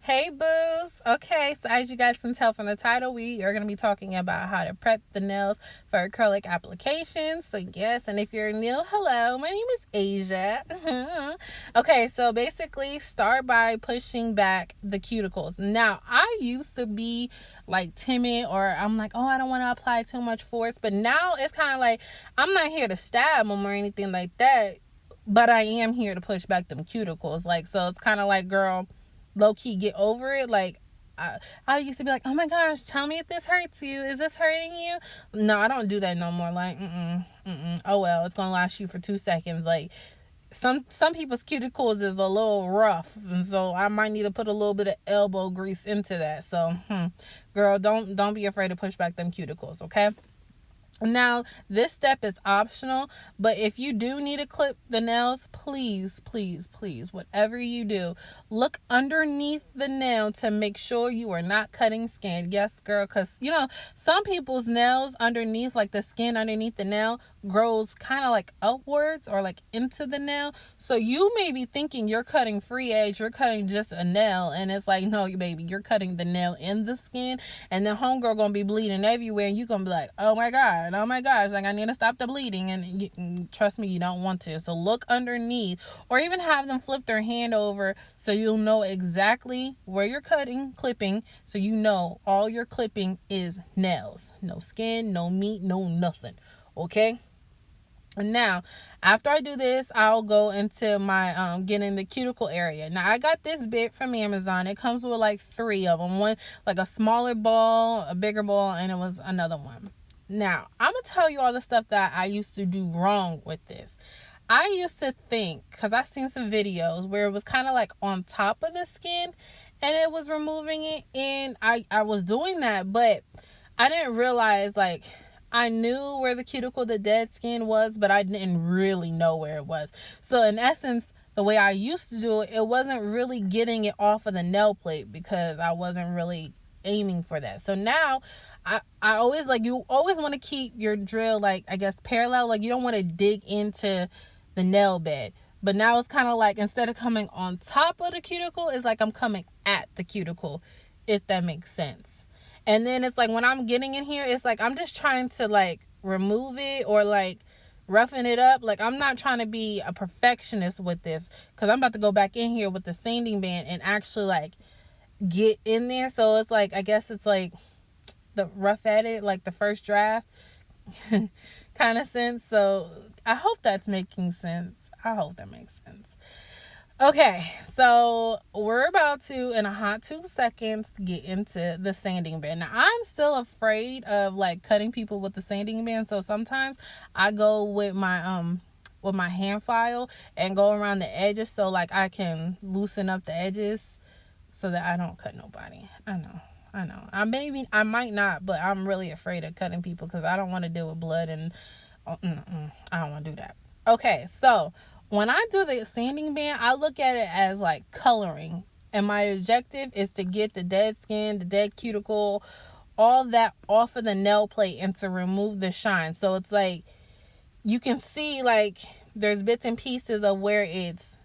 Hey boos. Okay, so as you guys can tell from the title, we are going to be talking about how to prep the nails for acrylic applications. So yes, and if you're new, hello, my name is Asia. Okay, so basically start by pushing back the cuticles. Now, I used to be like timid, or I'm like, oh, I don't want to apply too much force, but now it's kind of like I'm not here to stab them or anything like that, but I am here to push back them cuticles. Like, so it's kind of like, girl, low key get over it. Like, I used to be like, oh my gosh, tell me if this hurts you. Is this hurting you? No, I don't do that no more. Like, oh well, it's gonna last you for 2 seconds. Like, some people's cuticles is a little rough, and so I might need to put a little bit of elbow grease into that. So, girl, don't be afraid to push back them cuticles, okay? Now, this step is optional, but if you do need to clip the nails, please, whatever you do, look underneath the nail to make sure you are not cutting skin. Yes, girl, because, some people's nails underneath, like the skin underneath the nail, grows kind of like upwards or like into the nail. So you may be thinking you're cutting free edge, you're cutting just a nail, and it's like, no, baby, you're cutting the nail in the skin, and then homegirl gonna be bleeding everywhere, and you gonna be like, oh my gosh, like I need to stop the bleeding, and trust me, you don't want to. So look underneath, or even have them flip their hand over so you'll know exactly where you're clipping, so you know all your clipping is nails, no skin, no meat, no nothing. Okay. And now, after I do this, I'll go into my getting the cuticle area. Now, I got this bit from Amazon. It comes with like 3 of them. One, like a smaller ball, a bigger ball, and it was another one. Now, I'm going to tell you all the stuff that I used to do wrong with this. I used to think, because I've seen some videos where it was kind of like on top of the skin, and it was removing it, and I was doing that, but I didn't realize, like, I knew where the cuticle, the dead skin was, but I didn't really know where it was. So in essence, the way I used to do it, it wasn't really getting it off of the nail plate because I wasn't really aiming for that. So now I always, like, you always want to keep your drill, like, I guess parallel. Like, you don't want to dig into the nail bed. But now it's kind of like, instead of coming on top of the cuticle, it's like I'm coming at the cuticle, if that makes sense. And then it's like when I'm getting in here, it's like I'm just trying to like remove it or like roughen it up. Like, I'm not trying to be a perfectionist with this, because I'm about to go back in here with the sanding band and actually like get in there. So it's like, I guess it's like the rough edit, like the first draft kind of sense. So I hope that's making sense. I hope that makes sense. Okay, so we're about to, in a hot 2 seconds, get into the sanding band. Now, I'm still afraid of like cutting people with the sanding band, so sometimes I go with my hand file and go around the edges so like I can loosen up the edges so that I don't cut nobody. I know. I might not, but I'm really afraid of cutting people because I don't want to deal with blood, and I don't want to do that. Okay, so when I do the sanding band, I look at it as like coloring. And my objective is to get the dead skin, the dead cuticle, all that off of the nail plate and to remove the shine. So it's like you can see like there's bits and pieces of where it's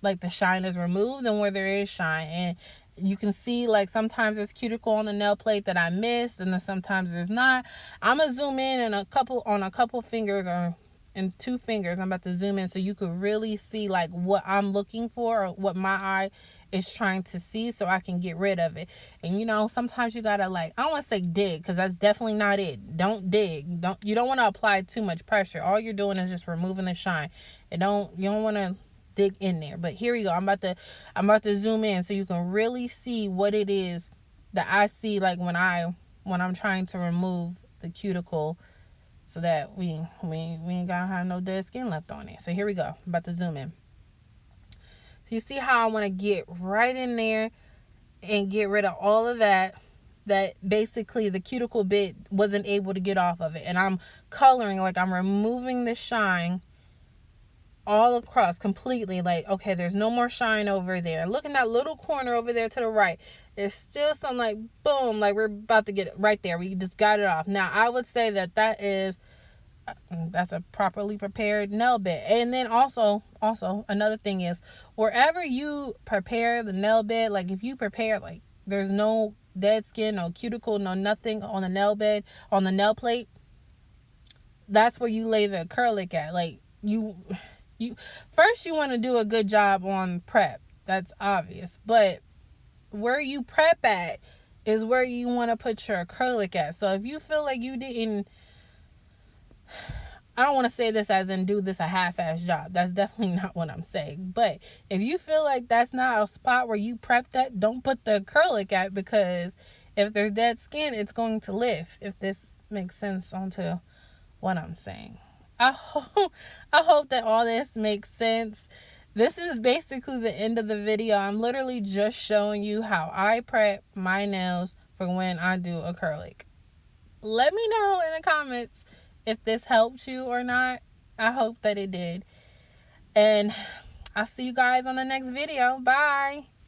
like the shine is removed and where there is shine. And you can see like sometimes there's cuticle on the nail plate that I missed, and then sometimes there's not. I'm going to zoom in on a couple fingers, or in 2 fingers. I'm about to zoom in so you could really see like what I'm looking for, or what my eye is trying to see, so I can get rid of it. And sometimes you gotta, like, I don't want to say dig, because that's definitely not it. Don't dig. You don't want to apply too much pressure. All you're doing is just removing the shine. You don't want to dig in there. But here we go. I'm about to zoom in so you can really see what it is that I see, like when I'm trying to remove the cuticle, so that we ain't gotta have no dead skin left on it. So here we go. I'm about to zoom in. So you see how I want to get right in there and get rid of all of that basically the cuticle bit wasn't able to get off of it. And I'm coloring, like I'm removing the shine all across completely. Like, okay, there's no more shine over there. Look in that little corner over there to the right. There's still some, like, boom, like we're about to get it right there. We just got it off. Now, I would say that's a properly prepared nail bit. And then also, also another thing is, wherever you prepare the nail bed, like if you prepare, like there's no dead skin, no cuticle, no nothing on the nail bed, on the nail plate, that's where you lay the acrylic at. Like you first you want to do a good job on prep. That's obvious. But where you prep at is where you want to put your acrylic at. So if you feel like you didn't, I don't want to say this as in do this a half-ass job. That's definitely not what I'm saying. But if you feel like that's not a spot where you prepped at, don't put the acrylic at, because if there's dead skin, it's going to lift. If this makes sense onto what I'm saying. I hope that all this makes sense. This is basically the end of the video. I'm literally just showing you how I prep my nails for when I do acrylic. Let me know in the comments if this helped you or not. I hope that it did. And I'll see you guys on the next video. Bye.